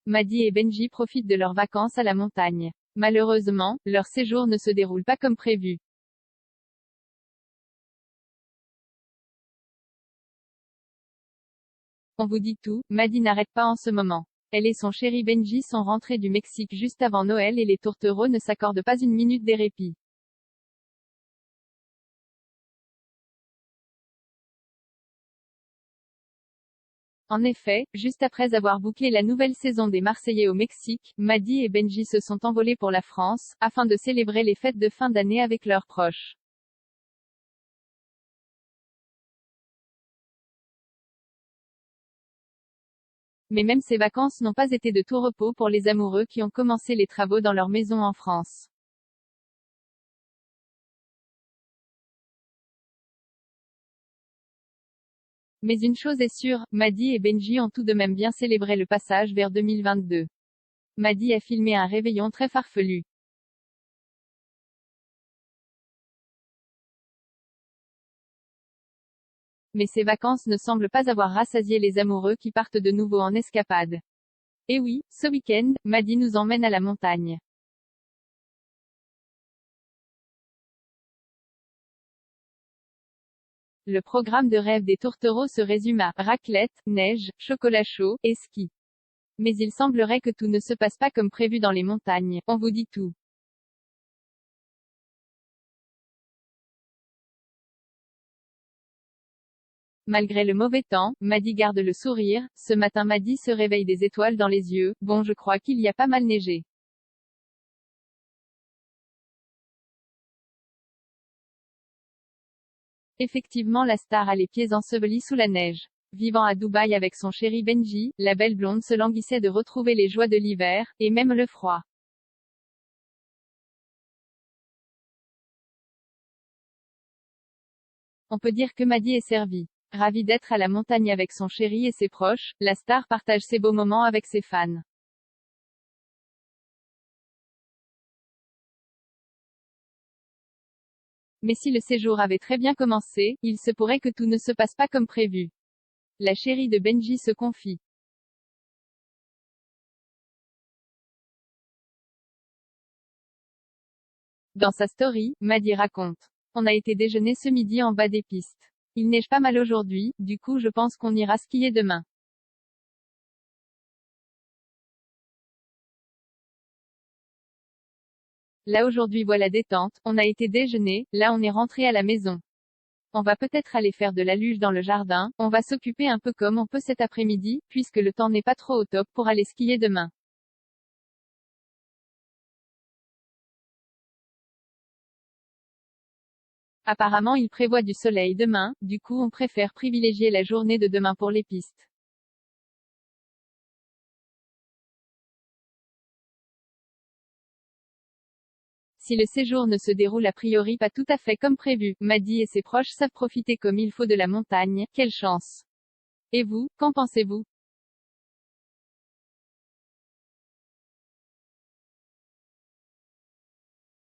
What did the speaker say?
Maddie et Benji profitent de leurs vacances à la montagne. Malheureusement, leur séjour ne se déroule pas comme prévu. On vous dit tout, Maddie n'arrête pas en ce moment. Elle et son chéri Benji sont rentrés du Mexique juste avant Noël et les tourtereaux ne s'accordent pas une minute de répit. En effet, juste après avoir bouclé la nouvelle saison des Marseillais au Mexique, Maddie et Benji se sont envolés pour la France, afin de célébrer les fêtes de fin d'année avec leurs proches. Mais même ces vacances n'ont pas été de tout repos pour les amoureux qui ont commencé les travaux dans leur maison en France. Mais une chose est sûre, Maddie et Benji ont tout de même bien célébré le passage vers 2022. Maddie a filmé un réveillon très farfelu. Mais ces vacances ne semblent pas avoir rassasié les amoureux qui partent de nouveau en escapade. Et oui, ce week-end, Maddie nous emmène à la montagne. Le programme de rêve des tourtereaux se résume à raclette, neige, chocolat chaud, et ski. Mais il semblerait que tout ne se passe pas comme prévu dans les montagnes, on vous dit tout. Malgré le mauvais temps, Maddie garde le sourire. Ce matin Maddie se réveille des étoiles dans les yeux. Bon, je crois qu'il y a pas mal neigé. Effectivement, la star a les pieds ensevelis sous la neige. Vivant à Dubaï avec son chéri Benji, la belle blonde se languissait de retrouver les joies de l'hiver, et même le froid. On peut dire que Maddie est servie. Ravie d'être à la montagne avec son chéri et ses proches, la star partage ses beaux moments avec ses fans. Mais si le séjour avait très bien commencé, il se pourrait que tout ne se passe pas comme prévu. La chérie de Benji se confie. Dans sa story, Maddie raconte. On a été déjeuner ce midi en bas des pistes. Il neige pas mal aujourd'hui, du coup je pense qu'on ira skier demain. Là aujourd'hui voilà détente, on a été déjeuner, là on est rentré à la maison. On va peut-être aller faire de la luge dans le jardin, on va s'occuper un peu comme on peut cet après-midi, puisque le temps n'est pas trop au top pour aller skier demain. Apparemment il prévoit du soleil demain, du coup on préfère privilégier la journée de demain pour les pistes. Si le séjour ne se déroule a priori pas tout à fait comme prévu, Maddie et ses proches savent profiter comme il faut de la montagne, quelle chance. Et vous, qu'en pensez-vous?